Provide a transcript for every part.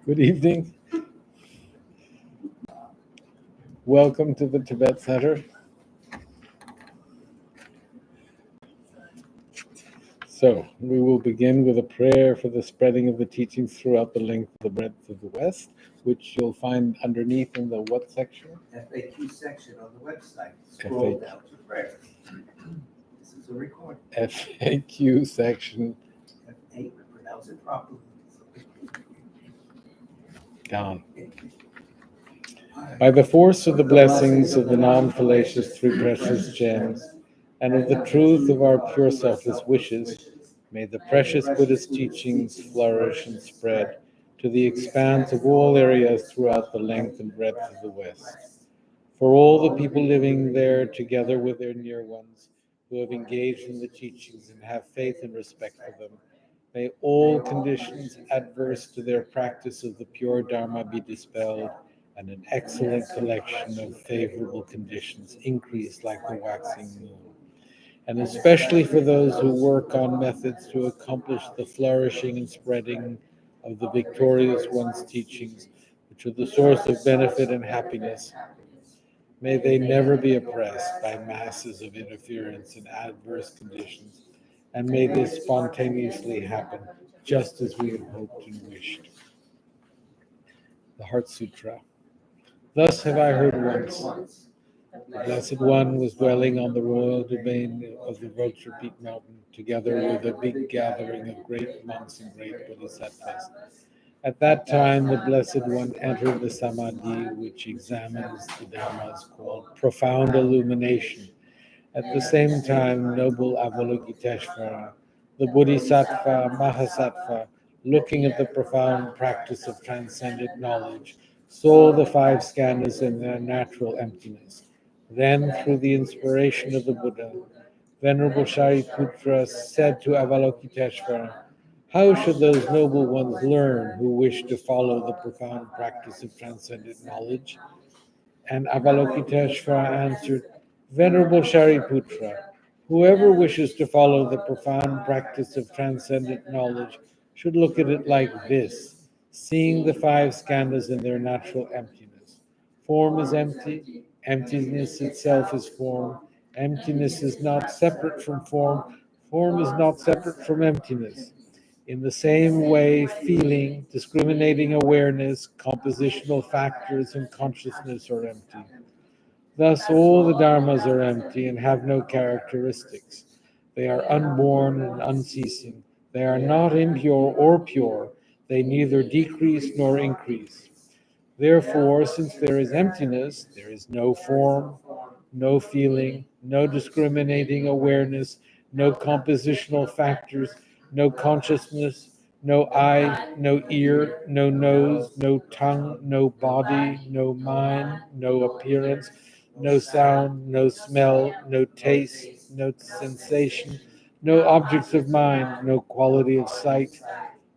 Good evening. Welcome to the Tibet Center. So, we will begin with a prayer for the spreading of the teachings throughout the length and the breadth of the West, which you'll find underneath in the what section? FAQ section on the website. Scroll down to prayers. This is a recording. FAQ section. F8, pronounce it properly. Down. By the force of the blessings of the non-fallacious three precious gems, and of the truth of our pure selfless wishes, may the precious Buddhist teachings flourish and spread to the expanse of all areas throughout the length and breadth of the West. For all the people living there, together with their near ones, who have engaged in the teachings and have faith and respect for them, may all conditions adverse to their practice of the pure Dharma be dispelled, and an excellent collection of favorable conditions increase like the waxing moon. And especially for those who work on methods to accomplish the flourishing and spreading of the victorious one's teachings, which are the source of benefit and happiness, may they never be oppressed by masses of interference and adverse conditions, and may this spontaneously happen just as we have hoped and wished. The Heart Sutra. Thus have I heard once. The Blessed One was dwelling on the royal domain of the Vulture Peak Mountain, together with a big gathering of great monks and great bodhisattvas. At that time, the Blessed One entered the Samadhi, which examines the Dhammas, called profound illumination. At the same time, noble Avalokiteshvara, the Bodhisattva Mahasattva, looking at the profound practice of transcendent knowledge, saw the five skandhas in their natural emptiness. Then, through the inspiration of the Buddha, Venerable Shariputra said to Avalokiteshvara, "How should those noble ones learn who wish to follow the profound practice of transcendent knowledge?" And Avalokiteshvara answered, "Venerable Shariputra, whoever wishes to follow the profound practice of transcendent knowledge should look at it like this, seeing the five skandhas in their natural emptiness. Form is empty, emptiness itself is form, emptiness is not separate from form, form is not separate from emptiness. In the same way, feeling, discriminating awareness, compositional factors, and consciousness are empty. Thus, all the dharmas are empty and have no characteristics. They are unborn and unceasing. They are not impure or pure. They neither decrease nor increase. Therefore, since there is emptiness, there is no form, no feeling, no discriminating awareness, no compositional factors, no consciousness, no eye, no ear, no nose, no tongue, no body, no mind, no appearance, no sound, no smell, no taste, no sensation, no objects of mind, no quality of sight,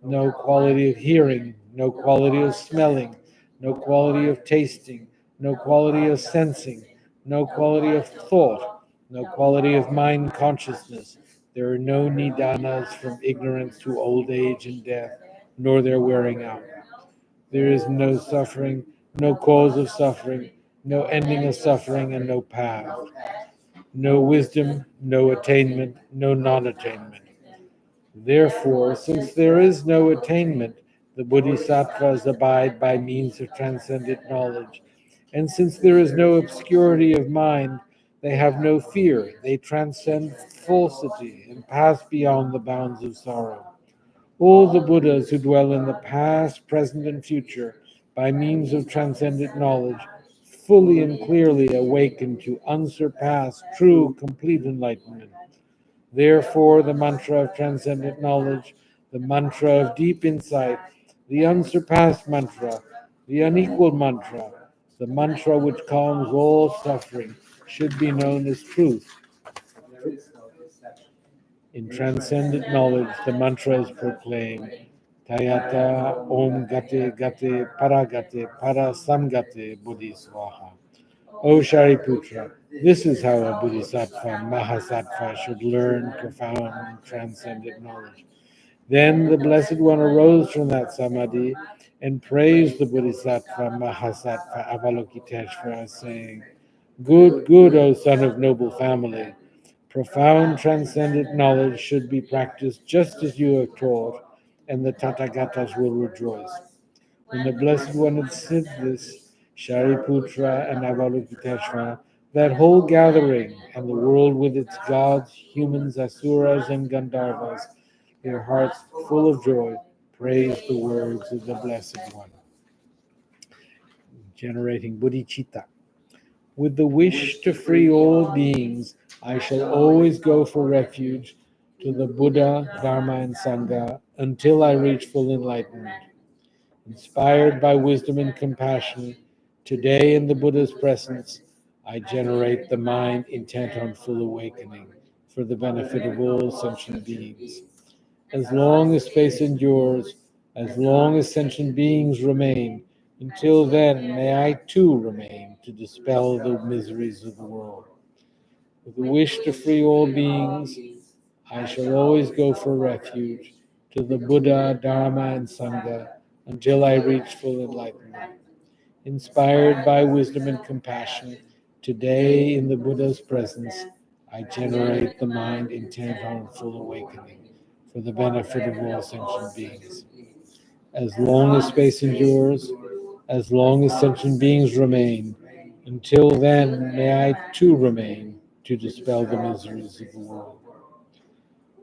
no quality of hearing, no quality of smelling, no quality of tasting, no quality of sensing, no quality of thought, no quality of mind consciousness. There are no nidanas from ignorance to old age and death, nor their wearing out. There is no suffering, no cause of suffering, no ending of suffering, and no path. No wisdom, no attainment, no non-attainment. Therefore, since there is no attainment, the bodhisattvas abide by means of transcendent knowledge. And since there is no obscurity of mind, they have no fear. They transcend falsity and pass beyond the bounds of sorrow. All the Buddhas who dwell in the past, present, and future by means of transcendent knowledge fully and clearly awaken to unsurpassed, true, complete enlightenment. Therefore, the mantra of transcendent knowledge, the mantra of deep insight, the unsurpassed mantra, the unequaled mantra, the mantra which calms all suffering, should be known as truth. In transcendent knowledge, the mantra is proclaimed, Tayata Om Gate Gate Paragate Parasamgate Bodhisvaha. O Shariputra, this is how a Bodhisattva Mahasattva should learn profound transcendent knowledge. Then the Blessed One arose from that samadhi and praised the Bodhisattva Mahasattva Avalokiteshvara, saying, Good, good, O son of noble family. Profound transcendent knowledge should be practiced just as you have taught, and the Tathagatas will rejoice. When the Blessed One had said this, Shariputra and Avalokiteshvara, that whole gathering, and the world with its gods, humans, asuras, and Gandharvas, their hearts full of joy, praised the words of the Blessed One. Generating bodhicitta. With the wish to free all beings, I shall always go for refuge to the Buddha, Dharma, and Sangha until I reach full enlightenment. Inspired by wisdom and compassion, today in the Buddha's presence, I generate the mind intent on full awakening for the benefit of all sentient beings. As long as space endures, as long as sentient beings remain, until then may I too remain to dispel the miseries of the world. With the wish to free all beings, I shall always go for refuge to the Buddha, Dharma, and Sangha until I reach full enlightenment. Inspired by wisdom and compassion, today in the Buddha's presence, I generate the mind intent on full awakening for the benefit of all sentient beings. As long as space endures, as long as sentient beings remain, until then may I too remain to dispel the miseries of the world.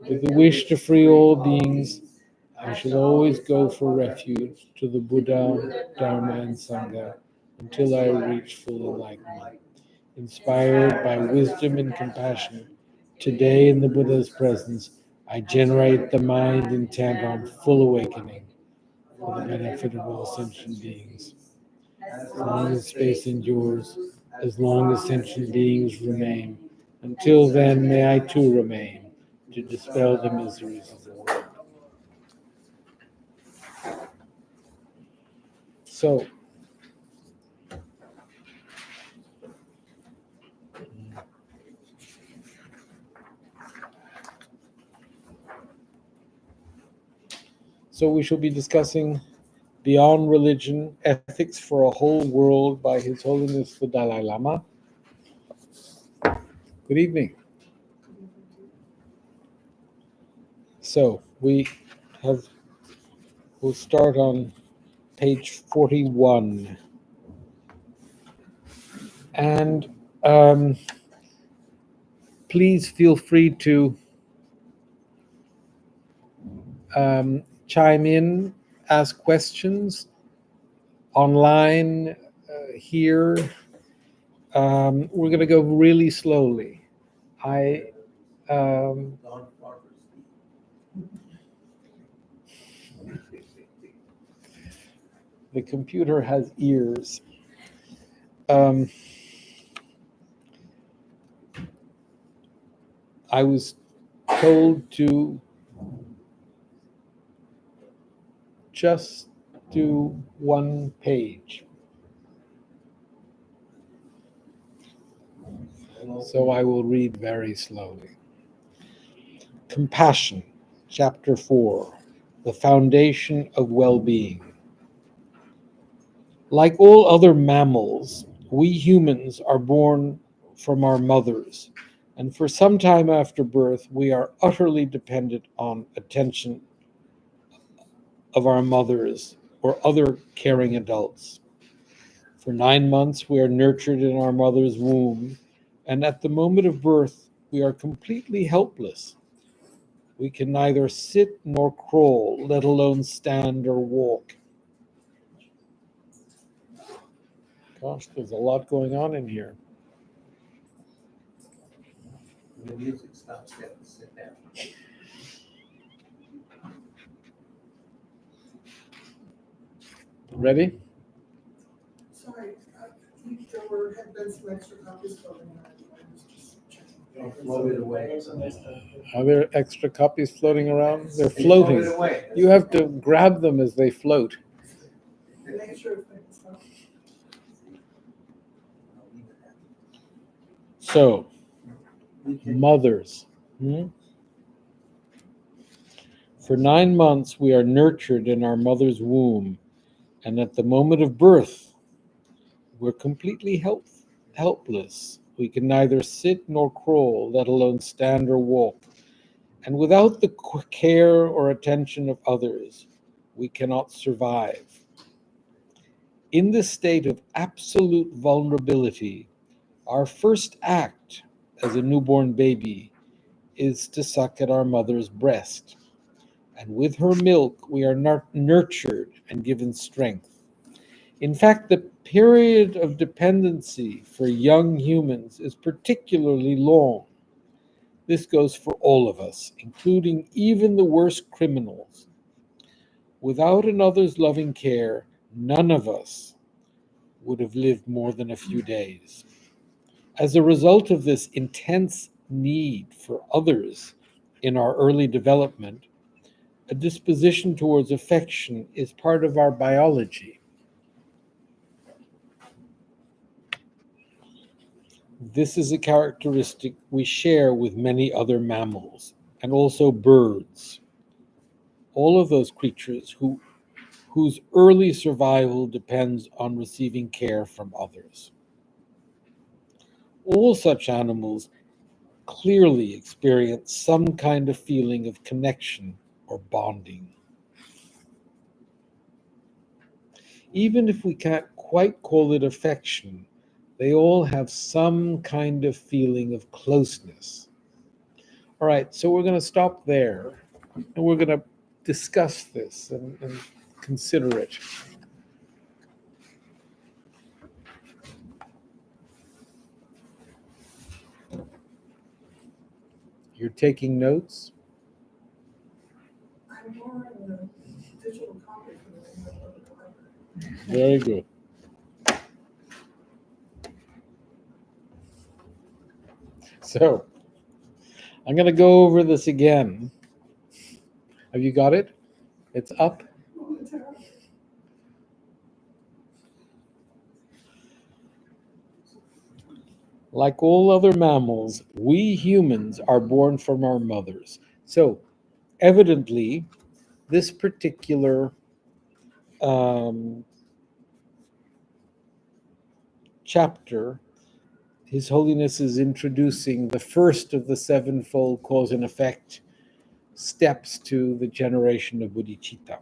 With the wish to free all beings, I should always go for refuge to the Buddha, Dharma, and Sangha until I reach full enlightenment. Inspired by wisdom and compassion, today in the Buddha's presence, I generate the mind intent on full awakening for the benefit of all sentient beings. As long as space endures, as long as sentient beings remain, until then may I too remain to dispel the miseries of the world. So we shall be discussing Beyond Religion, Ethics for a Whole World by His Holiness the Dalai Lama. Good evening. So we'll start on page 41. And please feel free to chime in, ask questions online here. We're going to go really slowly. The computer has ears. I was told to just do one page. So I will read very slowly. Compassion, Chapter 4, the Foundation of Well-Being. Like all other mammals, we humans are born from our mothers, and for some time after birth, we are utterly dependent on attention of our mothers or other caring adults. For 9 months, we are nurtured in our mother's womb, and at the moment of birth, we are completely helpless. We can neither sit nor crawl, let alone stand or walk. Gosh, there's a lot going on in here. The music stops, you have to sit down. Ready? Sorry, there had been some extra copies floating around. I was just checking. Don't float it away. Are there extra copies floating around? They're floating. Float it away. You have to grab them as they float. Make sure it's not. So, mothers. For 9 months, we are nurtured in our mother's womb, and at the moment of birth, we're completely helpless. We can neither sit nor crawl, let alone stand or walk. And without the care or attention of others, we cannot survive. In this state of absolute vulnerability, our first act as a newborn baby is to suck at our mother's breast. And with her milk, we are nurtured and given strength. In fact, the period of dependency for young humans is particularly long. This goes for all of us, including even the worst criminals. Without another's loving care, none of us would have lived more than a few days. As a result of this intense need for others in our early development, a disposition towards affection is part of our biology. This is a characteristic we share with many other mammals and also birds. All of those creatures whose early survival depends on receiving care from others. All such animals clearly experience some kind of feeling of connection or bonding. Even if we can't quite call it affection, they all have some kind of feeling of closeness. All right, so we're going to stop there, and we're going to discuss this and consider it. You're taking notes? I'm more in the digital copy for the library. Very good. So, I'm going to go over this again. Have you got it? It's up. Oh, it's out. Like all other mammals, we humans are born from our mothers. So, evidently, this particular chapter, His Holiness is introducing the first of the sevenfold cause and effect steps to the generation of bodhicitta.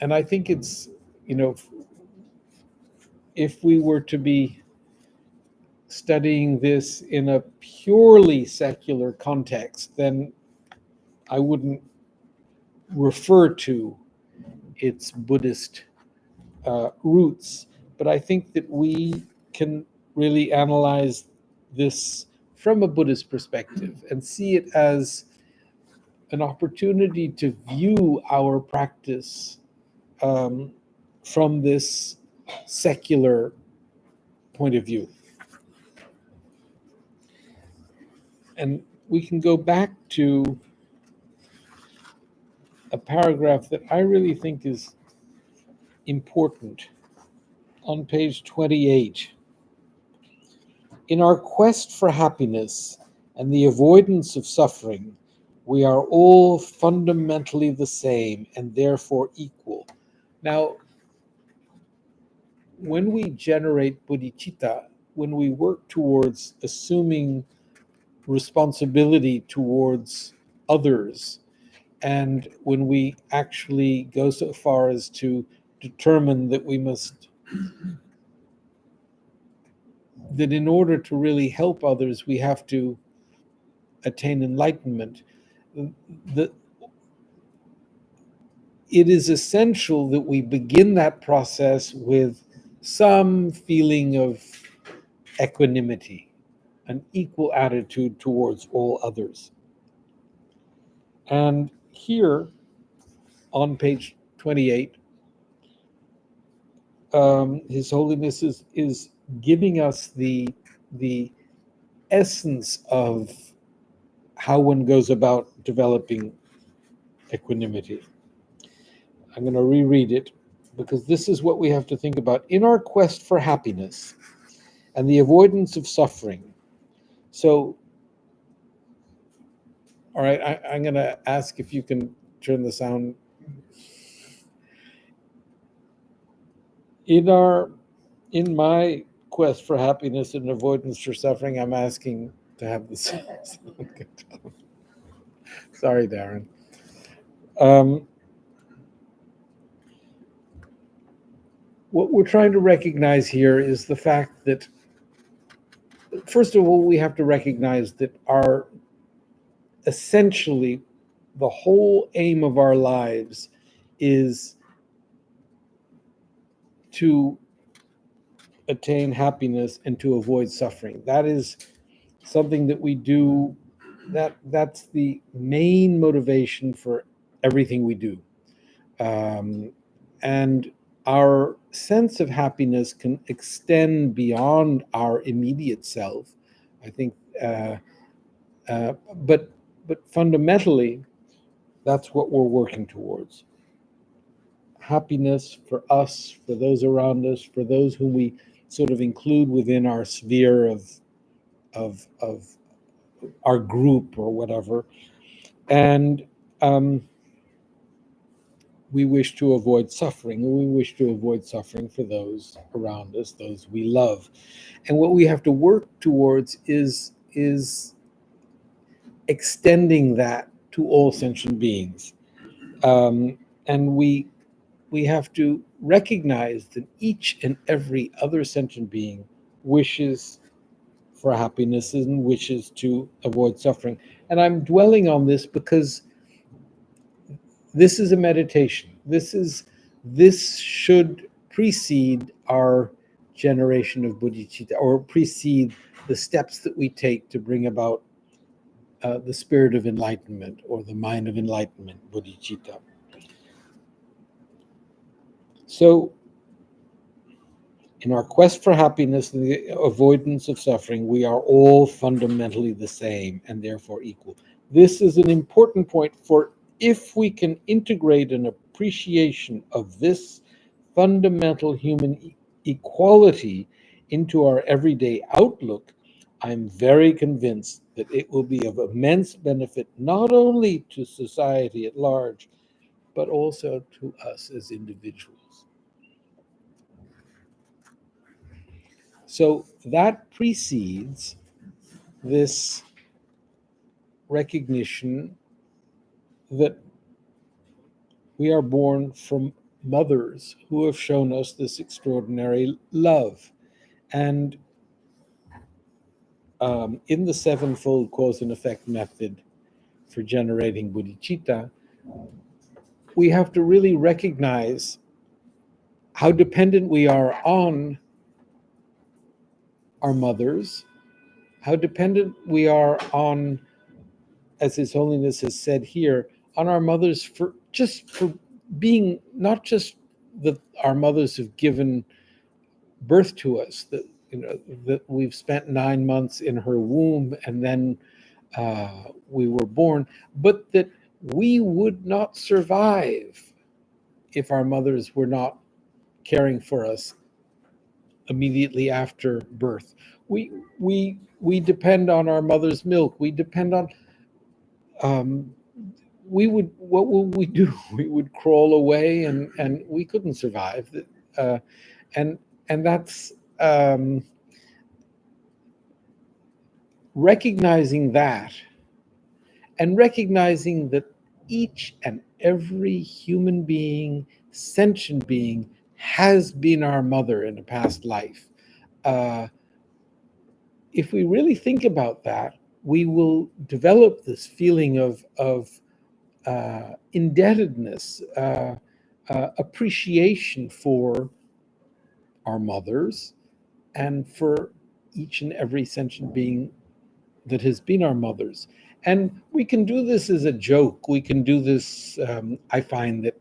And I think it's, if we were to be studying this in a purely secular context, then I wouldn't refer to its Buddhist roots. But I think that we can really analyze this from a Buddhist perspective and see it as an opportunity to view our practice from this secular point of view. And we can go back to a paragraph that I really think is important on page 28. In our quest for happiness and the avoidance of suffering, we are all fundamentally the same and therefore equal. Now, when we generate bodhicitta, when we work towards assuming responsibility towards others, and when we actually go so far as to determine that that in order to really help others, we have to attain enlightenment, it is essential that we begin that process with some feeling of equanimity, an equal attitude towards all others. And here on page 28, His Holiness is giving us the essence of how one goes about developing equanimity. I'm going to reread it because this is what we have to think about in our quest for happiness and the avoidance of suffering. So All right, I'm going to ask if you can turn the sound. In my quest for happiness and avoidance for suffering, I'm asking to have the sound go down. Sorry, Darren. What we're trying to recognize here is the fact that, first of all, we have to recognize that essentially the whole aim of our lives is to attain happiness and to avoid suffering. That is something that we do, that's the main motivation for everything we do. And our sense of happiness can extend beyond our immediate self, I think, but fundamentally, that's what we're working towards. Happiness for us, for those around us, for those whom we sort of include within our sphere of our group or whatever. And we wish to avoid suffering, and we wish to avoid suffering for those around us, those we love. And what we have to work towards is extending that to all sentient beings. And we have to recognize that each and every other sentient being wishes for happiness and wishes to avoid suffering. And I'm dwelling on this because this is a meditation. This should precede our generation of bodhicitta, or precede the steps that we take to bring about the spirit of enlightenment, or the mind of enlightenment, bodhicitta. So, in our quest for happiness and the avoidance of suffering, we are all fundamentally the same and therefore equal. This is an important point, for if we can integrate an appreciation of this fundamental human equality into our everyday outlook, I'm very convinced that it will be of immense benefit not only to society at large, but also to us as individuals. So that precedes this recognition that we are born from mothers who have shown us this extraordinary love. And in the sevenfold cause and effect method for generating bodhicitta, we have to really recognize how dependent we are on our mothers, how dependent we are on, as His Holiness has said here, on our mothers for being, not just that our mothers have given birth to us, that that we've spent 9 months in her womb and then we were born, but that we would not survive if our mothers were not caring for us immediately after birth. We depend on our mother's milk. We depend on what would we do? We would crawl away, and we couldn't survive. And that's recognizing that, and recognizing that each and every human being, sentient being, has been our mother in a past life. If we really think about that, we will develop this feeling of indebtedness, appreciation for our mothers, and for each and every sentient being that has been our mothers. And we can do this as a joke. We can do this, I find that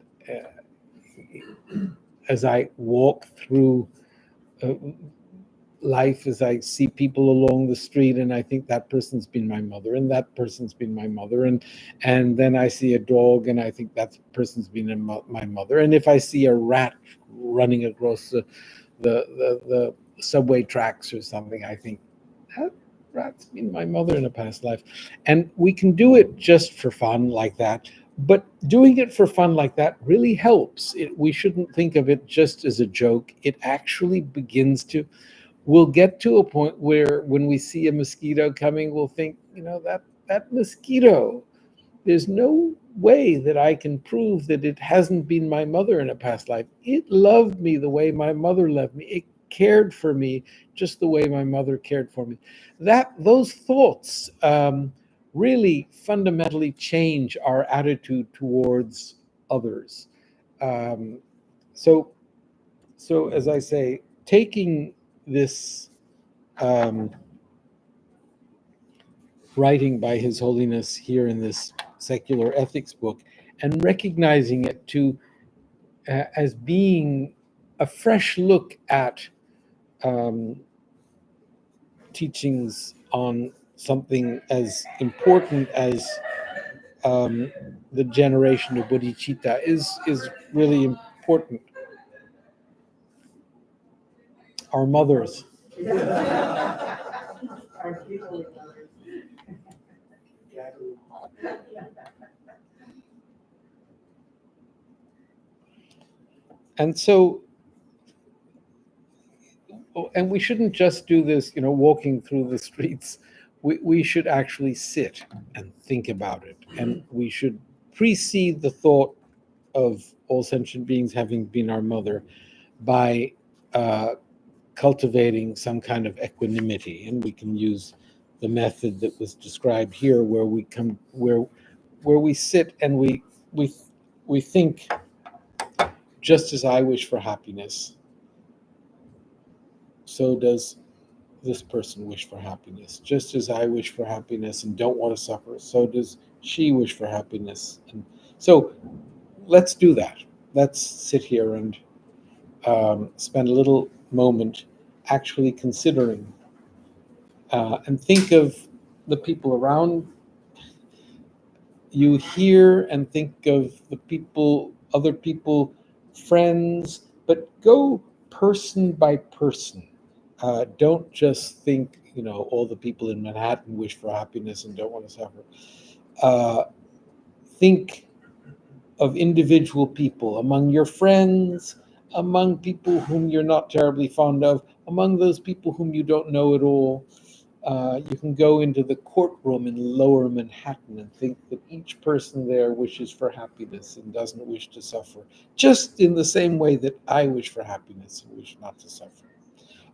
as I walk through life, as I see people along the street, and I think that person's been my mother, and that person's been my mother, and then I see a dog, and I think that person's been my mother. And if I see a rat running across the subway tracks or something, I think that's been my mother in a past life. And we can do it just for fun like that. But doing it for fun like that really helps. We shouldn't think of it just as a joke. It actually begins to, we'll get to a point where when we see a mosquito coming, we'll think, that mosquito, there's no way that I can prove that it hasn't been my mother in a past life. It loved me the way my mother loved me. It cared for me just the way my mother cared for me. Those thoughts really fundamentally change our attitude towards others. Um, so, as I say, taking this writing by His Holiness here in this secular ethics book and recognizing it as being a fresh look at teachings on something as important as the generation of bodhicitta is really important. Our mothers. And so, and we shouldn't just do this, walking through the streets. We should actually sit and think about it. And we should precede the thought of all sentient beings having been our mother by cultivating some kind of equanimity. And we can use the method that was described here, where we sit and we think, just as I wish for happiness, so does this person wish for happiness. Just as I wish for happiness and don't want to suffer, so does she wish for happiness. And so let's do that. Let's sit here and spend a little moment actually considering and think of the people around you here, and think of the people, other people, friends, but go person by person. Don't just think, all the people in Manhattan wish for happiness and don't want to suffer. Think of individual people among your friends, among people whom you're not terribly fond of, among those people whom you don't know at all. You can go into the courtroom in Lower Manhattan and think that each person there wishes for happiness and doesn't wish to suffer, just in the same way that I wish for happiness and wish not to suffer.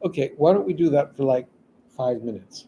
Okay, why don't we do that for like 5 minutes?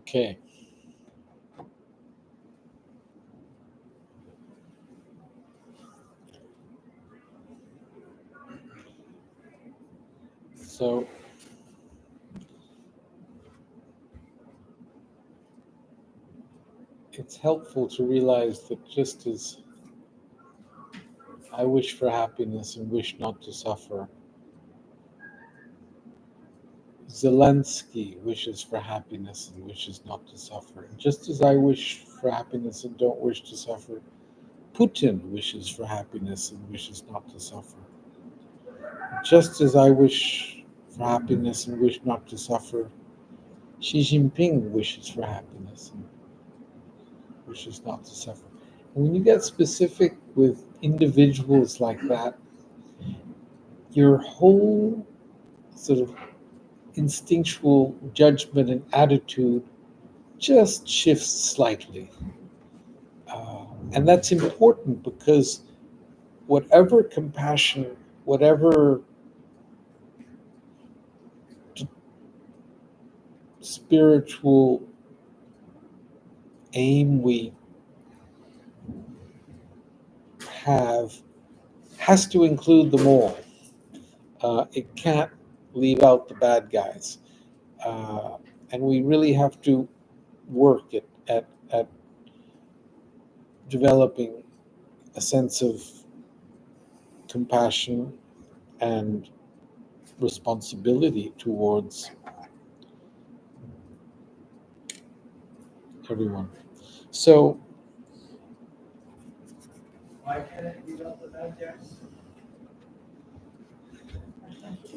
Okay. So it's helpful to realize that just as I wish for happiness and wish not to suffer, Zelensky wishes for happiness and wishes not to suffer. And just as I wish for happiness and don't wish to suffer, Putin wishes for happiness and wishes not to suffer. Just as I wish for happiness and wish not to suffer, Xi Jinping wishes for happiness and wishes not to suffer. And when you get specific with individuals like that, your whole sort of instinctual judgment and attitude just shifts slightly. And that's important because whatever compassion, whatever spiritual aim we have has to include them all. It can't leave out the bad guys. And we really have to work at developing a sense of compassion and responsibility towards everyone. So Why can't it be about the bad guys?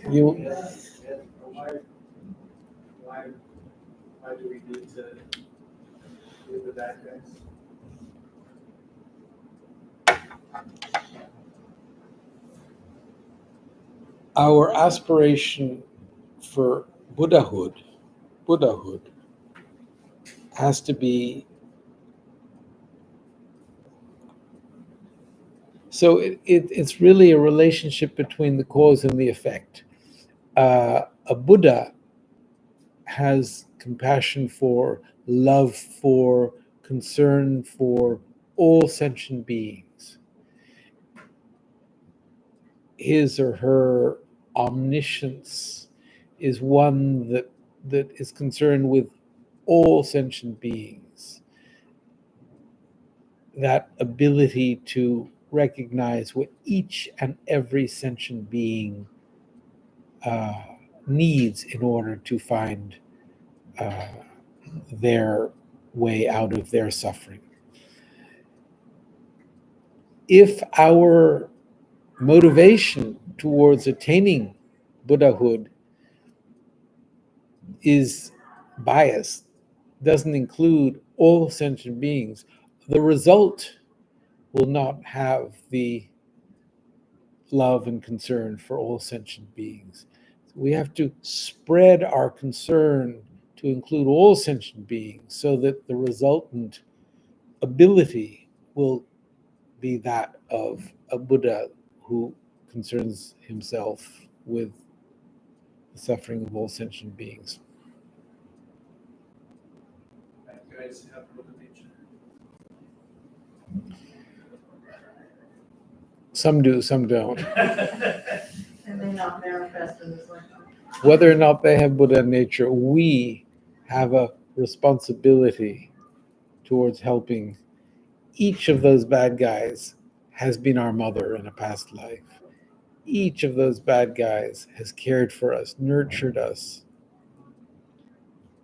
you Why do we need to do the bad guys? our aspiration for Buddhahood has to be so it's really a relationship between the cause and the effect. A Buddha has compassion for, love for, concern for all sentient beings. His or her omniscience is one that is concerned with all sentient beings. That ability to recognize what each and every sentient being needs in order to find their way out of their suffering. If our motivation towards attaining Buddhahood is biased, doesn't include all sentient beings, the result will not have the love and concern for all sentient beings. We have to spread our concern to include all sentient beings so that the resultant ability will be that of a Buddha who concerns himself with the suffering of all sentient beings. Bad guys have Buddha nature. Some do, some don't. And they not manifest in this lifetime. Whether or not they have Buddha nature, we have a responsibility towards helping. Each of those bad guys has been our mother in a past life. Each of those bad guys has cared for us, nurtured us.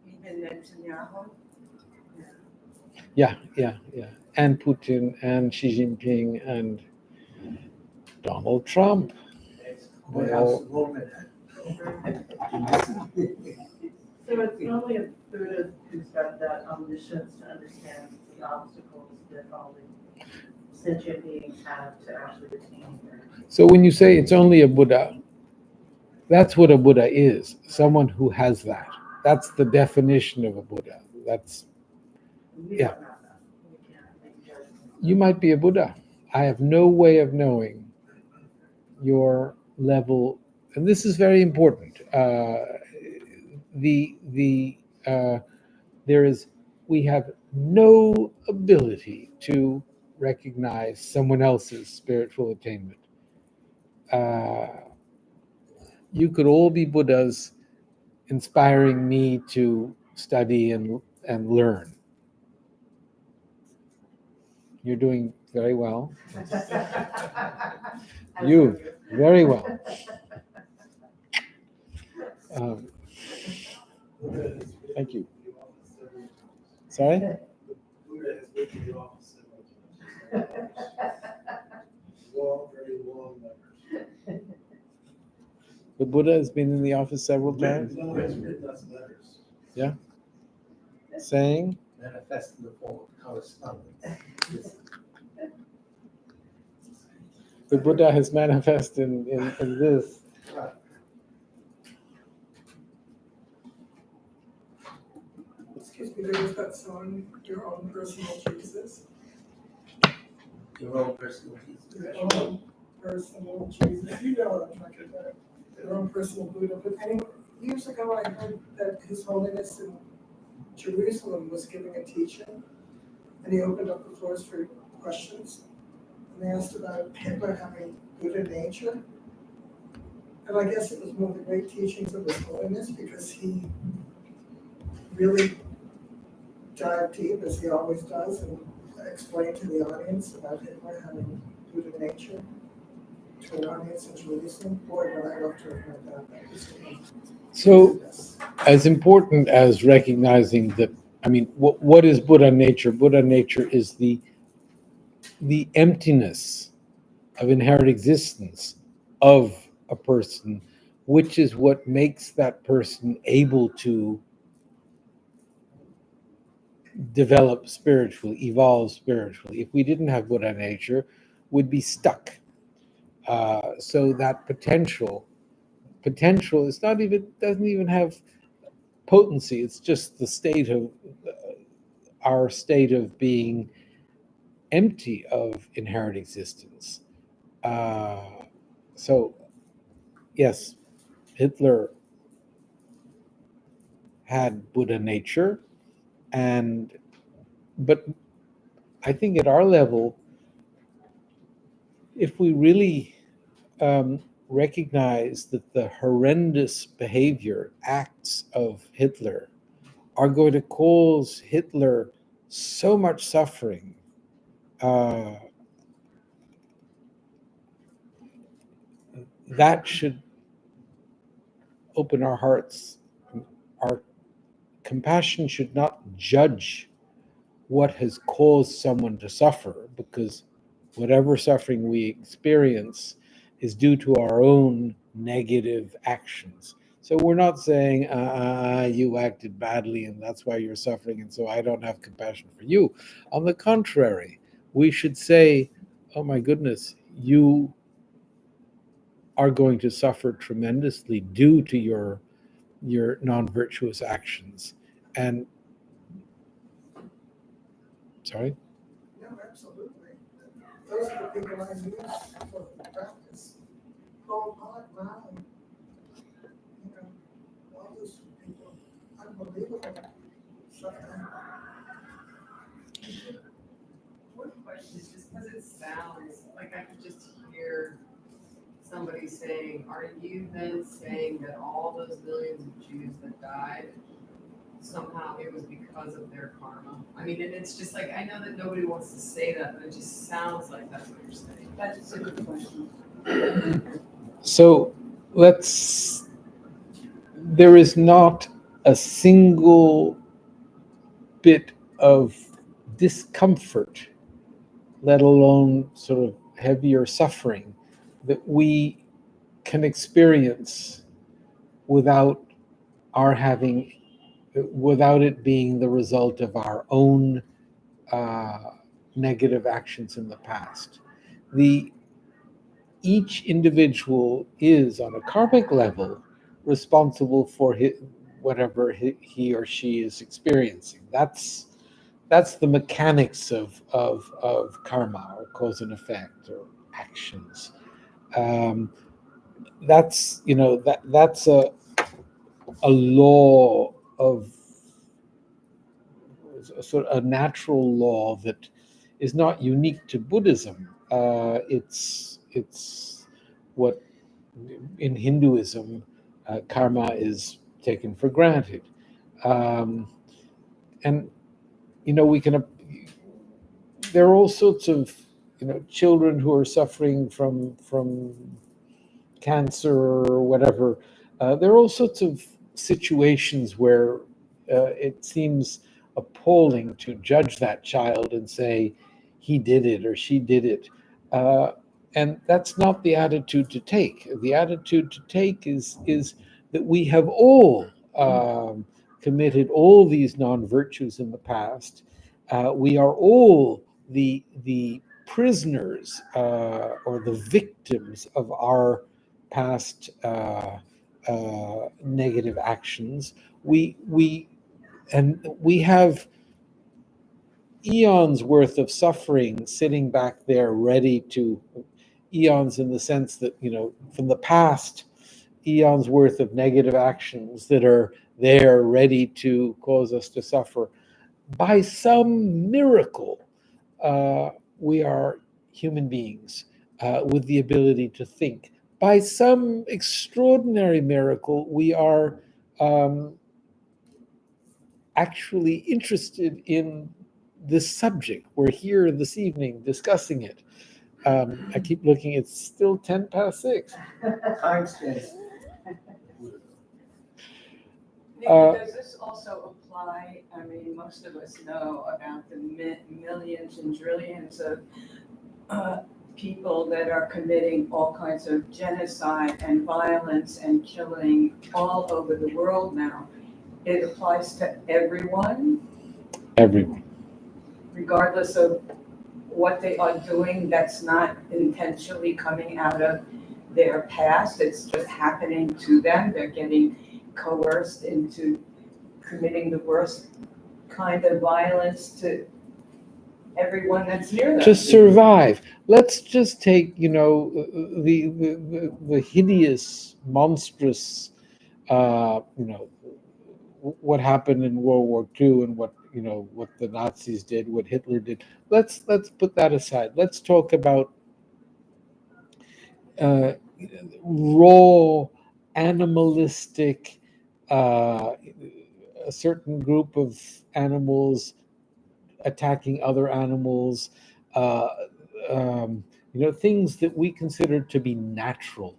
Even Netanyahu. Yeah. And Putin and Xi Jinping and Donald Trump. What else is woman at? So it's only a Buddha who's got that omniscience to understand the obstacles that all the sentient beings have to actually attain here. So when you say it's only a Buddha, that's what a Buddha is. Someone who has that. That's the definition of a Buddha. That's We Yeah. don't know that. We can't make judgments. You might be a Buddha. I have no way of knowing your level, and this is very important. The we have no ability to recognize someone else's spiritual attainment. You could all be Buddhas inspiring me to study and learn. You're doing very well. You, very well. Thank you. Sorry? Very long letters. The Buddha has been in the office several times. No, he's written us letters. Yeah. Saying, Manifest in the form of correspondence. the Buddha has manifested in this. Excuse me, there was that song, Your Own Personal Jesus. Your own personal Jesus. Your own personal Jesus. You know what I'm talking about. Your own personal Buddha. But anyway, years ago I heard that His Holiness in Jerusalem was giving a teaching, and he opened up the floors for questions. And they asked about Hitler having Buddha nature. And I guess it was one of the great teachings of His Holiness, because he really dived deep, as he always does, and explained to the audience about Hitler having Buddha nature to an audience in Jerusalem. Boy, would I love to have heard that. That was So, as important as recognizing that, I mean, what is Buddha nature? Buddha nature is the emptiness of inherent existence of a person, which is what makes that person able to develop spiritually, evolve spiritually. If we didn't have Buddha nature, we'd be stuck. So that potential is not even, doesn't even have potency. It's just the state of our state of being empty of inherent existence. So yes, Hitler had Buddha nature, but I think at our level, if we really recognize that the horrendous behavior, acts of Hitler are going to cause Hitler so much suffering, that should open our hearts. Our compassion should not judge what has caused someone to suffer, because whatever suffering we experience is due to our own negative actions. So we're not saying, you acted badly and that's why you're suffering, and so I don't have compassion for you. On the contrary, we should say, oh my goodness, you are going to suffer tremendously due to your non-virtuous actions. And sorry? No, absolutely. Those are the people I use for practice. Paul Pot, wow. You know, all those people, unbelievable. One question is just because it sounds like I could just hear somebody saying, are you then saying that all those millions of Jews that died, somehow it was because of their karma? I mean, and it's just like, I know that nobody wants to say that, but it just sounds like that's what you're saying. That's a good question. So there is not a single bit of discomfort, let alone sort of heavier suffering, that we can experience without it being the result of our own negative actions in the past. Each individual is, on a karmic level, responsible for whatever he or she is experiencing. That's the mechanics of karma, or cause and effect, or actions. That's a law of sort of a natural law that is not unique to Buddhism. It's what in Hinduism karma is taken for granted, and we can. There are all sorts of children who are suffering from cancer or whatever. There are all sorts of situations where it seems appalling to judge that child and say he did it or she did it. And that's not the attitude to take. The attitude to take is that we have all committed all these non-virtues in the past. We are all the prisoners or the victims of our past negative actions. We have eons worth of suffering sitting back there ready to, eons in the sense that from the past, eons worth of negative actions that are there ready to cause us to suffer. By some miracle, we are human beings with the ability to think. By some extraordinary miracle, we are actually interested in this subject. We're here this evening discussing it. I keep looking, it's still 6:10. Time's changed. Does this also apply? I mean, most of us know about the millions and trillions of people that are committing all kinds of genocide and violence and killing all over the world now. It applies to everyone, Everyone. regardless of what they are doing that's not intentionally coming out of their past. It's just happening to them. They're getting coerced into committing the worst kind of violence to everyone that's near them. To survive. Let's just take, the hideous, monstrous, what happened in World War II and what the Nazis did, what Hitler did. Let's put that aside. Let's talk about raw, animalistic, a certain group of animals attacking other animals, things that we consider to be natural.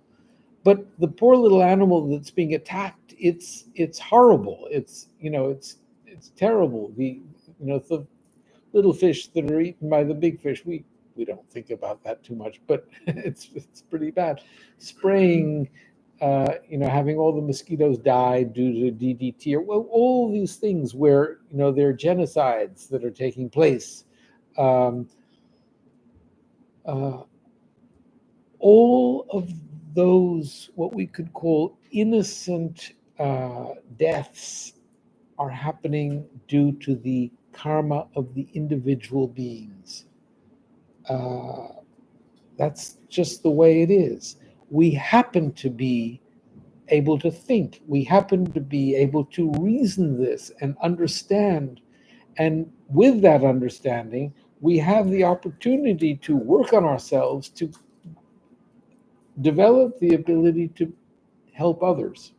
But the poor little animal that's being attacked, it's horrible. It's terrible. The little fish that are eaten by the big fish, we don't think about that too much, but it's pretty bad. Spraying, having all the mosquitoes die due to DDT, or all these things where there are genocides that are taking place. All of those, what we could call innocent deaths, are happening due to the karma of the individual beings. That's just the way it is. We happen to be able to think. We happen to be able to reason this and understand. And with that understanding, we have the opportunity to work on ourselves, to develop the ability to help others,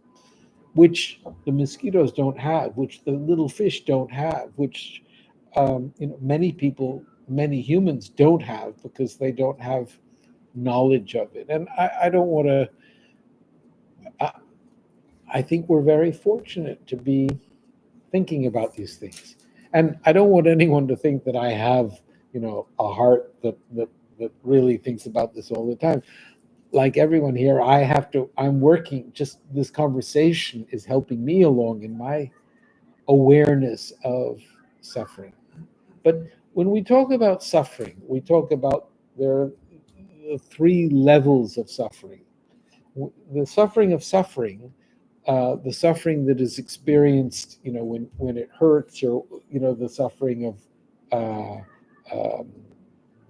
which the mosquitoes don't have, which the little fish don't have, which many people, many humans don't have, because they don't have knowledge of it. And I don't want to. I think we're very fortunate to be thinking about these things, and I don't want anyone to think that I have, a heart that really thinks about this all the time. Like everyone here, I'm working, just this conversation is helping me along in my awareness of suffering. But when we talk about suffering, we talk about there are 3 levels of suffering. The suffering of suffering, the suffering that is experienced, when it hurts, or, the suffering of,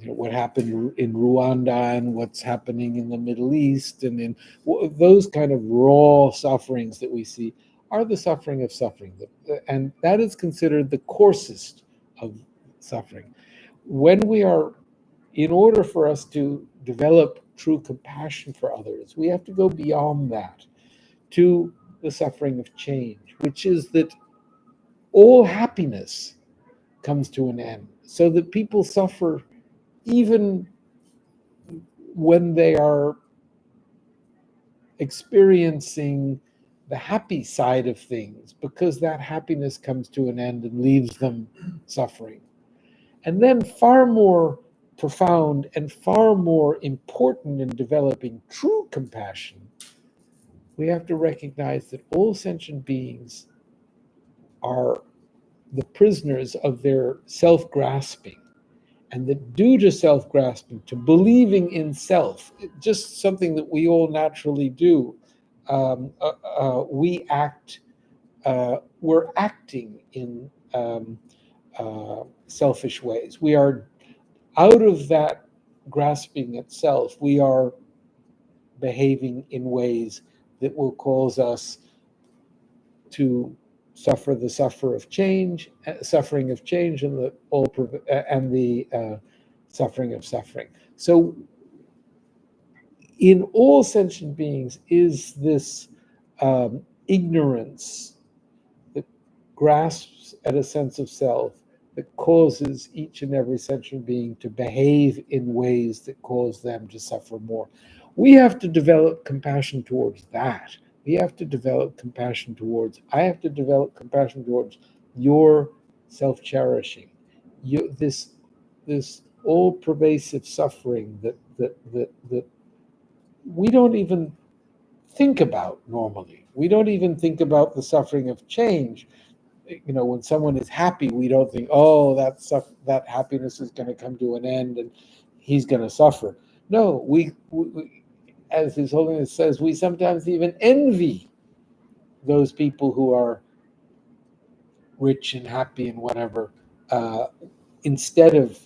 what happened in Rwanda and what's happening in the Middle East, and in those kind of raw sufferings that we see, are the suffering of suffering. And that is considered the coarsest of suffering. When we are, in order for us to develop true compassion for others, we have to go beyond that to the suffering of change, which is that all happiness comes to an end, so that people suffer even when they are experiencing the happy side of things, because that happiness comes to an end and leaves them suffering. And then, far more profound and far more important in developing true compassion, we have to recognize that all sentient beings are the prisoners of their self-grasping, and that due to self-grasping, to believing in self, just something that we all naturally do, we act, we're acting in selfish ways. We are out of that grasping itself, we are behaving in ways that will cause us to suffer the suffering of change, and the suffering of suffering. So, in all sentient beings is this ignorance that grasps at a sense of self, that causes each and every sentient being to behave in ways that cause them to suffer more. We have to develop compassion towards that. We have to develop compassion towards, I have to develop compassion towards your self-cherishing, this all-pervasive suffering that we don't even think about normally. We don't even think about the suffering of change. You know, when someone is happy, we don't think, oh, that happiness is going to come to an end and he's going to suffer. No, we, as His Holiness says, we sometimes even envy those people who are rich and happy and whatever, instead of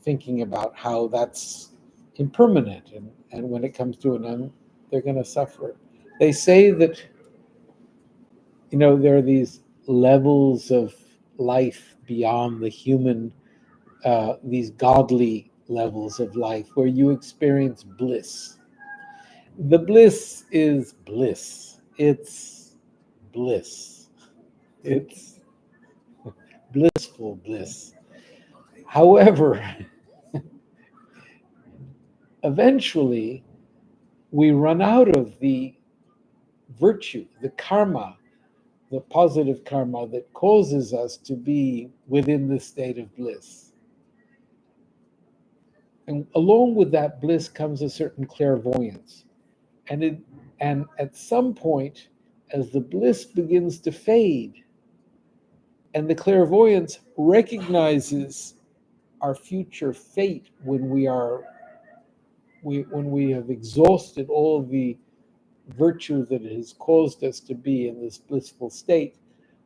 thinking about how that's impermanent, and when it comes to an end, they're going to suffer. They say that, you know, there are these levels of life beyond the human, these godly levels of life where you experience bliss. The bliss is bliss. It's bliss. It's blissful bliss. However, eventually we run out of the virtue, the karma, the positive karma that causes us to be within this state of bliss. And along with that bliss comes a certain clairvoyance. And at some point, as the bliss begins to fade, and the clairvoyance recognizes our future fate when we have exhausted all the virtue that has caused us to be in this blissful state,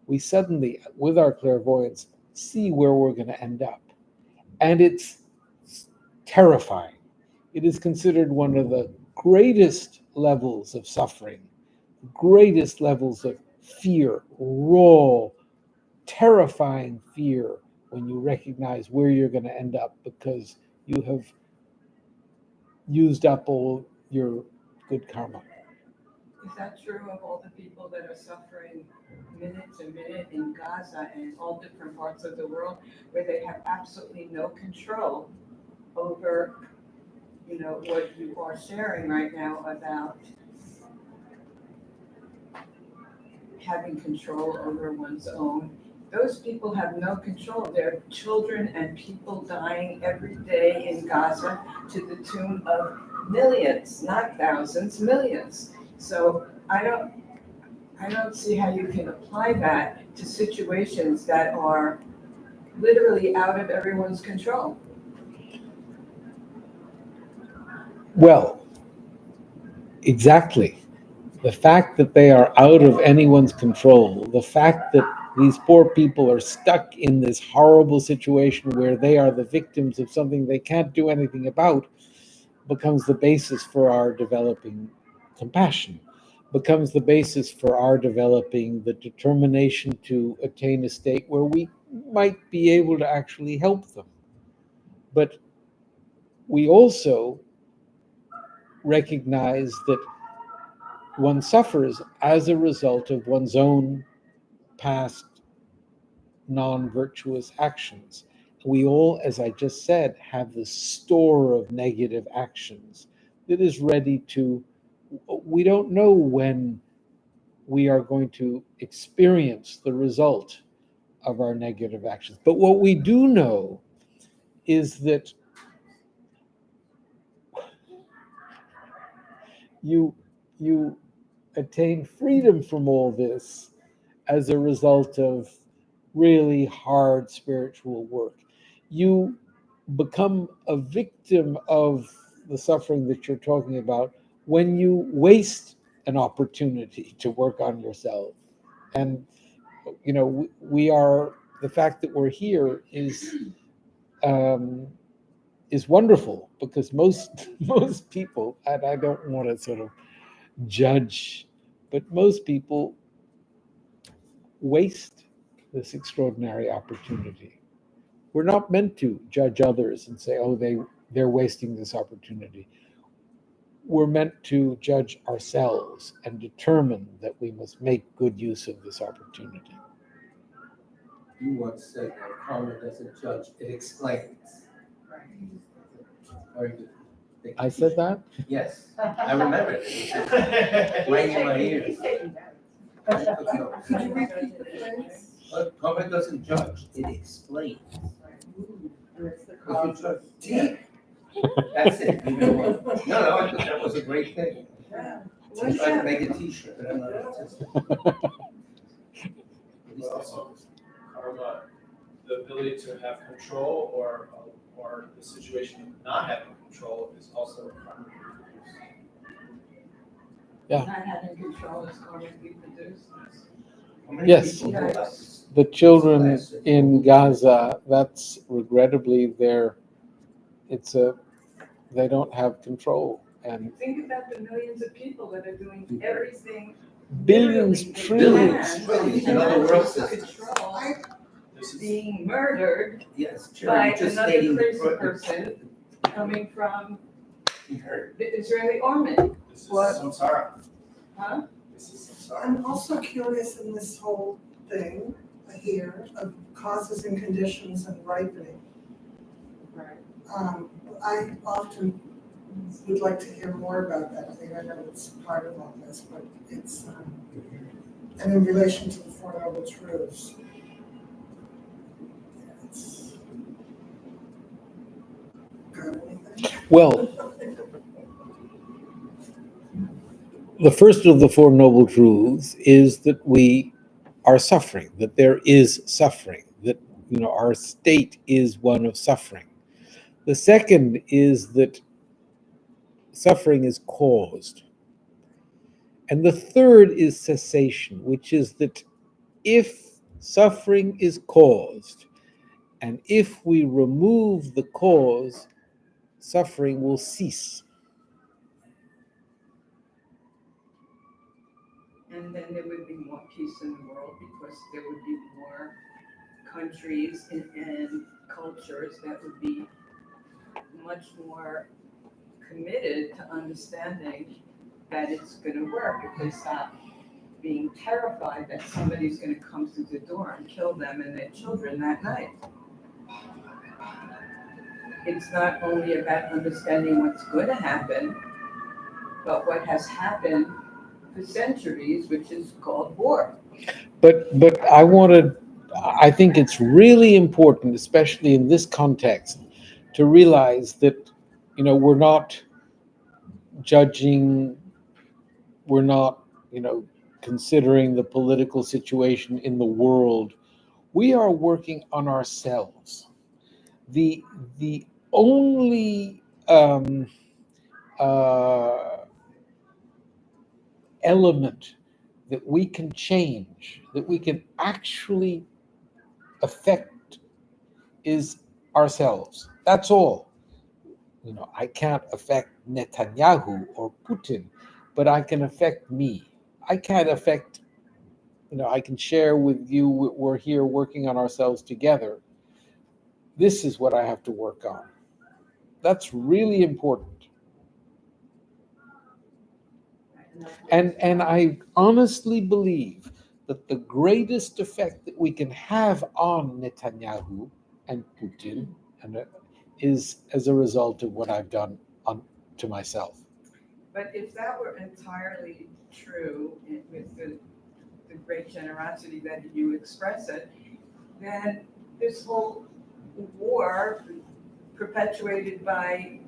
we suddenly, with our clairvoyance, see where we're going to end up. And it's terrifying. It is considered one of the greatest levels of suffering, greatest levels of fear, raw, terrifying fear, when you recognize where you're going to end up because you have used up all your good karma. Is that true of all the people that are suffering minute to minute in Gaza and all different parts of the world where they have absolutely no control over, you know, what you are sharing right now about having control over one's own? Those people have no control. There are children and people dying every day in Gaza to the tune of millions, not thousands, millions. So I don't see how you can apply that to situations that are literally out of everyone's control. Well, exactly. The fact that they are out of anyone's control, the fact that these poor people are stuck in this horrible situation where they are the victims of something they can't do anything about, becomes the basis for our developing compassion, becomes the basis for our developing the determination to attain a state where we might be able to actually help them. But we also recognize that one suffers as a result of one's own past non-virtuous actions. We all, as I just said, have this store of negative actions that is ready to, we don't know when we are going to experience the result of our negative actions. But what we do know is that you attain freedom from all this as a result of really hard spiritual work. You become a victim of the suffering that you're talking about when you waste an opportunity to work on yourself. And we are, the fact that we're here is wonderful, because most people, and I don't want to sort of judge, but most people waste this extraordinary opportunity. We're not meant to judge others and say, oh, they're wasting this opportunity. We're meant to judge ourselves and determine that we must make good use of this opportunity. You once said that karma doesn't judge, it explains. Very good. I said that? Yes, I remember it. It's ringing in my ears. Could you repeat the phrase? But karma doesn't judge, it explains. And it's the If cause you of judge- That's it. You know what? No, I thought that was a great thing. Yeah. I'm trying to make a t-shirt, but I'm not artistic. At least that's all. Karma, the ability to have control or the situation of not having control is also a karma reproduced. Not having control is going to be produced. How many Yes. people do that? The children in Gaza, that's regrettably they don't have control. And Think about the millions of people that are doing everything. billions, literally trillions. Trillions in other world systems. Control, This is, being murdered Yes, by Jerry, you're just another stating crazy the person coming from You heard. the Israeli army. this is What? samsara. Huh? This is samsara. I'm also curious in this whole thing here of causes and conditions and ripening. Right. I often would like to hear more about that. I mean, I know it's part of all this, but it's, and in relation to the Four Noble Truths. It's, got anything? Well, the first of the Four Noble Truths is that we are suffering, that there is suffering, that our state is one of suffering. The second is that suffering is caused. And the third is cessation, which is that if suffering is caused, and if we remove the cause, suffering will cease. And then there would be more peace in the world because there would be more countries and cultures that would be much more committed to understanding that it's going to work if they stop being terrified that somebody's going to come through the door and kill them and their children that night. It's not only about understanding what's going to happen, but what has happened for centuries, which is called war. But I think it's really important, especially in this context, to realize that, we're not judging, we're not, considering the political situation in the world. We are working on ourselves. The only element that we can change, that we can actually affect, is ourselves. That's all. I can't affect Netanyahu or Putin, but I can affect me. I can't affect I can share with you, we're here working on ourselves together. This is what I have to work on. That's really important. And I honestly believe that the greatest effect that we can have on Netanyahu and Putin is as a result of what I've done to myself. But if that were entirely true with the great generosity that you express it, then this whole war perpetuated by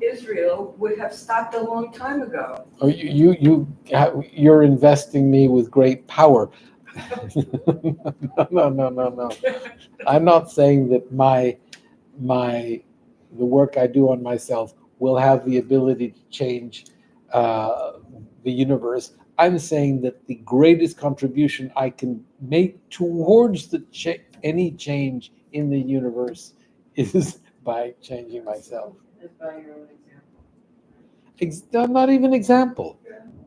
Israel would have stopped a long time ago. Oh, you're investing me with great power. No. I'm not saying that the work I do on myself will have the ability to change the universe. I'm saying that the greatest contribution I can make towards any change in the universe is by changing myself. Just by your own example. Not even example.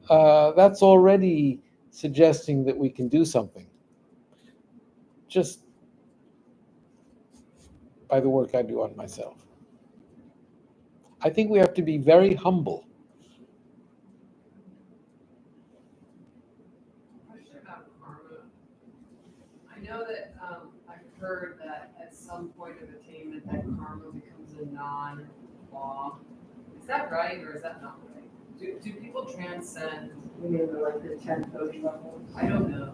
That's already suggesting that we can do something. Just by the work I do on myself. I think we have to be very humble. Question about karma. I know that I've heard that at some point of attainment that karma becomes a non-law. Is that right or is that not right? Do people transcend? You mean like the 10 code levels? I don't know.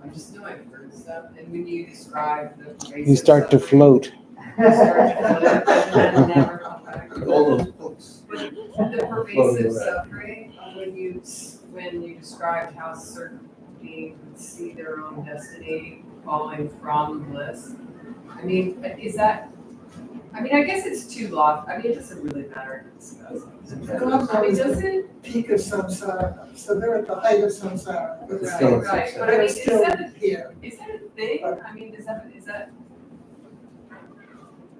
I just know I've heard stuff. And when you describe the pervasive You start to suffering, float. you start to float and then never come back. All those books. But the pervasive suffering, when you described how certain beings would see their own destiny falling from bliss, I mean, is that? I mean, I guess it's too long. I mean, it doesn't really matter to discuss. I mean, does it? Peak of samsara, so they're at the height of samsara. But it's Still still- Right, but I mean, it's still here. is that a thing? I mean, is that?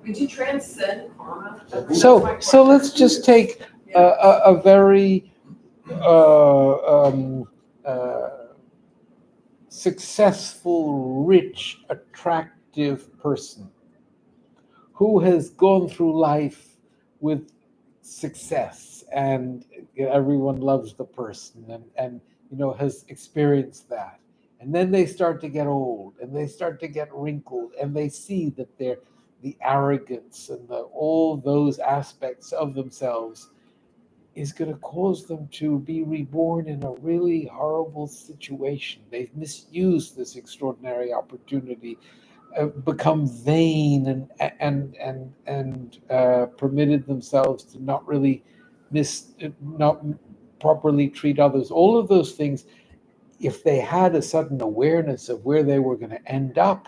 Would you transcend karma? That's my So question. let's just take a very successful, rich, attractive person who has gone through life with success and everyone loves the person and has experienced that. And then they start to get old and they start to get wrinkled and they see that the arrogance and all those aspects of themselves is going to cause them to be reborn in a really horrible situation. They've misused this extraordinary opportunity, become vain and permitted themselves to not properly treat others. All of those things, if they had a sudden awareness of where they were going to end up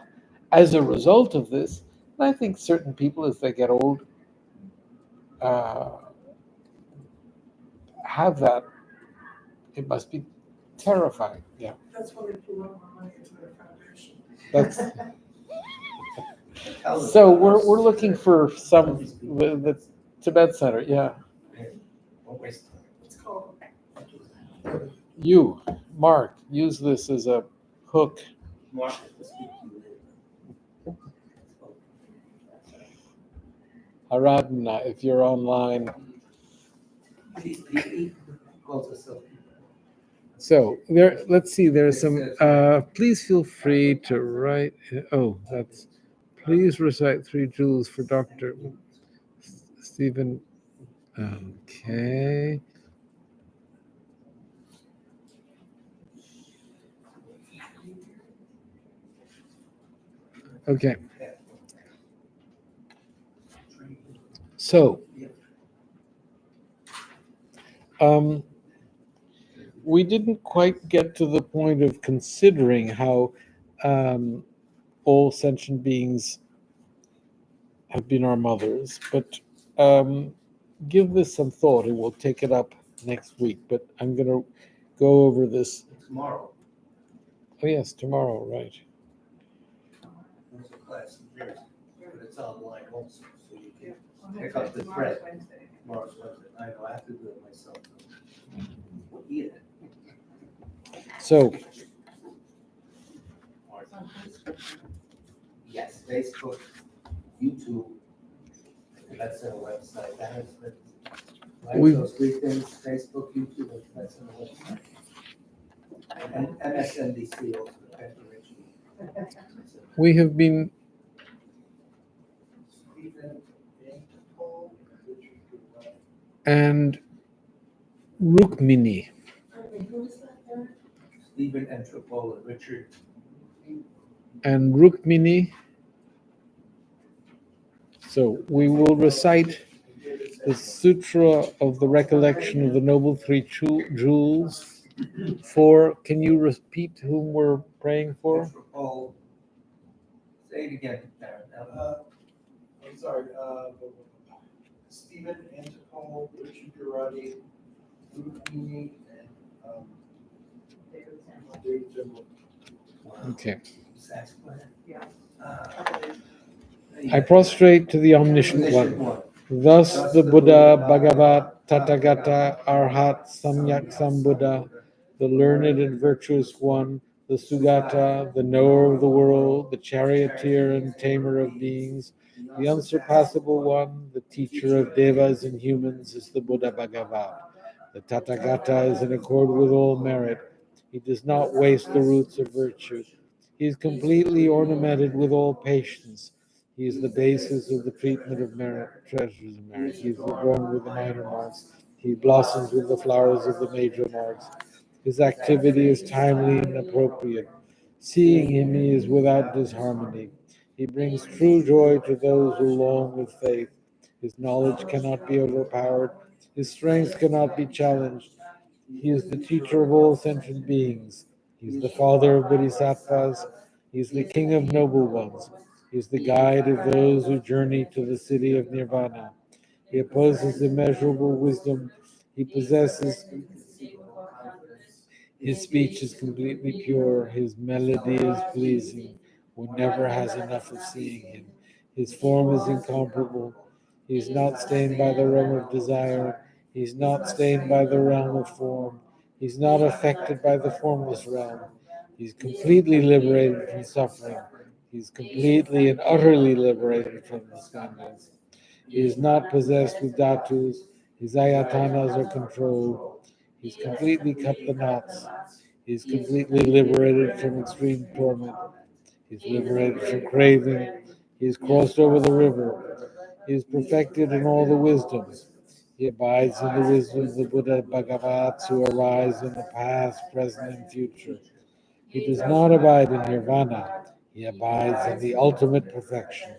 as a result of this, I think certain people, as they get old, have that. It must be terrifying. Yeah. That's why they pull out my money into their foundation. That's Tell us so about we're looking for the Tibet Center. Yeah. Don't waste time. It's called. You, Mark, use this as a hook. Mark, let's speak to you later. Aradhana, if you're online. He calls himself. So let's see, there's some, please feel free to write, please recite 3 jewels for Dr. Stephen. Okay. Okay. So, we didn't quite get to the point of considering how all sentient beings have been our mothers, but give this some thought and we'll take it up next week. But I'm going to go over this. Tomorrow, Oh, yes, tomorrow, right. there's a class in Jersey, but it's online also, so you can pick up the thread. Tomorrow's Wednesday. I know, I have to do it myself. Yeah. So, Facebook, YouTube. That's our website. That has been, like We- those three things, Facebook, YouTube, and that's our website. And MSNBC also, Becky Ritchie. We have been and Rukmini Stephen Entropol and Richard. and Rukmini. So we will recite the Sutra of the Recollection of the Noble Three Jewels. Can you repeat whom we're praying for? Entropol. Say it again, Darren. I'm sorry, Stephen Antipole, Richard Garati, Rukmini, and David Jimble. Okay. Sax player. Yeah. I prostrate to the Omniscient One. Thus the Buddha, Bhagavat, Tathagata, Arhat, Samyak Sambuddha, the learned and virtuous one, the Sugata, the knower of the world, the charioteer and tamer of beings, the unsurpassable one, the teacher of devas and humans is the Buddha Bhagavat. The Tathagata is in accord with all merit. He does not waste the roots of virtue. He is completely ornamented with all patience. He is the basis of the treatment of merit, treasures of merit. He is adorned with the minor marks. He blossoms with the flowers of the major marks. His activity is timely and appropriate. Seeing him, he is without disharmony. He brings true joy to those who long with faith. His knowledge cannot be overpowered. His strength cannot be challenged. He is the teacher of all sentient beings. He is the father of bodhisattvas. He is the king of noble ones. He is the guide of those who journey to the city of nirvana. He opposes immeasurable wisdom. He possesses. His speech is completely pure. His melody is pleasing. One never has enough of seeing him. His form is incomparable. He is not stained by the realm of desire. He is not stained by the realm of form. He is not affected by the formless realm. He is completely liberated from suffering. He is completely and utterly liberated from the skandhas. He is not possessed with dhatus. His ayatanas are controlled. He's completely cut the knots. He's completely liberated from extreme torment. He's liberated from craving. He's crossed over the river. He is perfected in all the wisdoms. He abides in the wisdom of the Buddha Bhagavats who arise in the past, present, and future. He does not abide in nirvana. He abides in the ultimate perfection.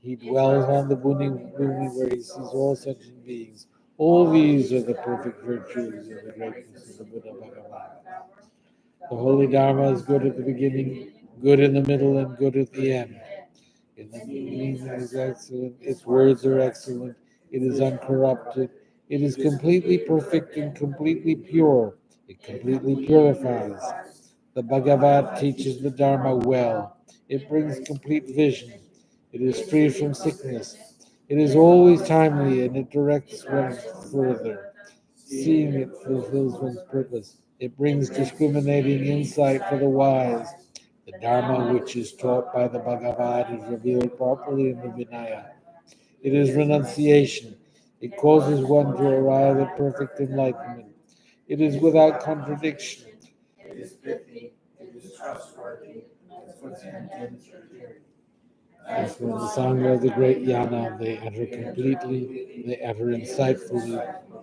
He dwells on the Bhumi where he sees all sentient beings. All these are the perfect virtues of the greatness of the Buddha Bhagavan. The holy Dharma is good at the beginning, good in the middle, and good at the end. Its meaning is excellent, its words are excellent, it is uncorrupted, it is completely perfect and completely pure, it completely purifies. The Bhagavad teaches the Dharma well, it brings complete vision, it is free from sickness, it is always timely, and it directs one further. Seeing it fulfills one's purpose. It brings discriminating insight for the wise. The Dharma which is taught by the Bhagavad is revealed properly in the Vinaya. It is renunciation. It causes one to arrive at perfect enlightenment. It is without contradiction. It is pithy, it is trustworthy, it's what's intended. As for the Sangha of the great Yana, they enter completely, they enter insightfully,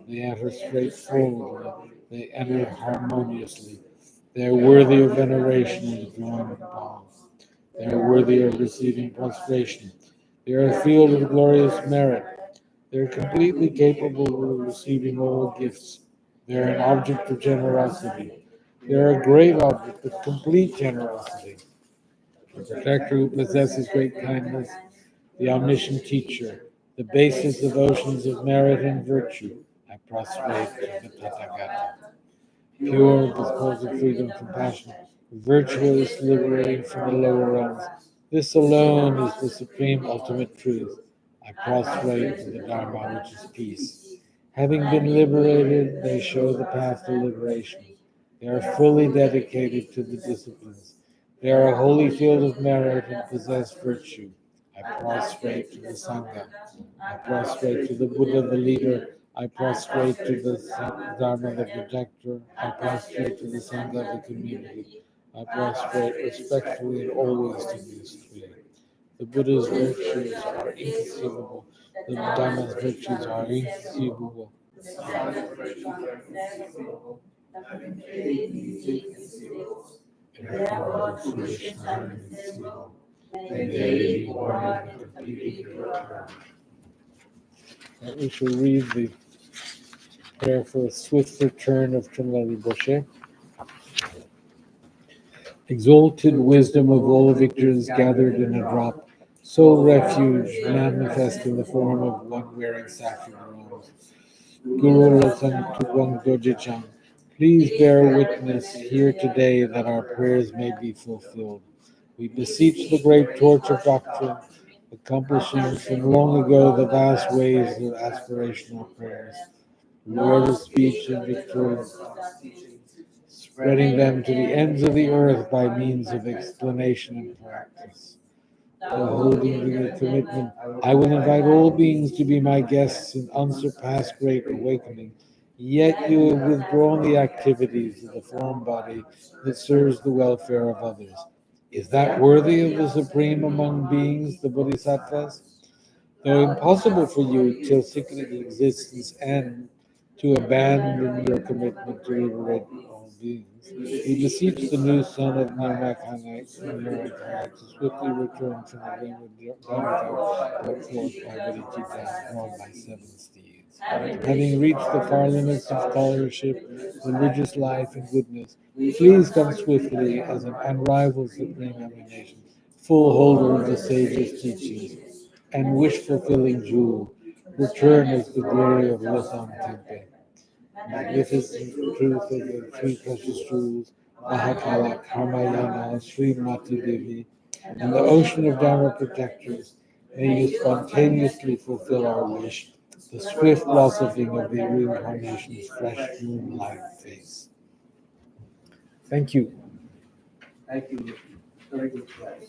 they enter straightforwardly, they enter harmoniously. They are worthy of veneration and enjoyment upon. They are worthy of receiving prostration. They are a field of glorious merit. They are completely capable of receiving all gifts. They are an object of generosity. They are a great object of complete generosity. The protector who possesses great kindness, the omniscient teacher, the basis of oceans of merit and virtue, I prostrate to the Tathagata. Pure, disposal, freedom, compassion, virtuous, liberating from the lower realms. This alone is the supreme ultimate truth. I prostrate to the Dharma, which is peace. Having been liberated, they show the path to liberation. They are fully dedicated to the disciplines. They are a holy field of merit and possess virtue. I prostrate to the Sangha. I prostrate to the Buddha, the leader. I prostrate to the Dharma, the protector. I prostrate to the Sangha, the community. I prostrate respectfully and always to these three. The Buddha's virtues are inconceivable. The Dharma's virtues are inconceivable. The Sangha's virtues are inconceivable. Having faith is inconceivable. Therefore, foolishness are inconceivable. May they be born and completely return. We shall read the prayer for a swift return of Trungpa Rinpoche. Exalted wisdom of all victors gathered in a drop, sole refuge manifest in the form of one wearing saffron robes. Guru Losang Tukwang Dorjichang, please bear witness here today that our prayers may be fulfilled. We beseech the great torch of doctrine, accomplishing from long ago the vast ways of aspirational prayers. Lord of speech and victorious, spreading them to the ends of the earth by means of explanation and practice. Holding the commitment, I will invite all beings to be my guests in unsurpassed great awakening. Yet you have withdrawn the activities of the form body that serves the welfare of others. Is that worthy of the supreme among beings, the Bodhisattvas? Though impossible for you till cyclic existence end to abandon your commitment to liberate all beings, we beseech the new son of Nirmakanite to swiftly return from the Dharma brought forth by Bodhicitta, drawn by 7 steeds. Having reached the far limits of scholarship, religious life, and goodness, please come swiftly as an unrivaled supreme emanation, full holder of the sage's teachings, and wish-fulfilling jewel, return as the glory of Losam Tempe. Magnificent truth of the 3 precious jewels, Mahakala, Karmayana, Srimati Devi, and the ocean of Dharma protectors, may you spontaneously fulfill our wish, the swift blossoming of the reincarnation's fresh moonlight face. Thank you. Thank you. Very good class.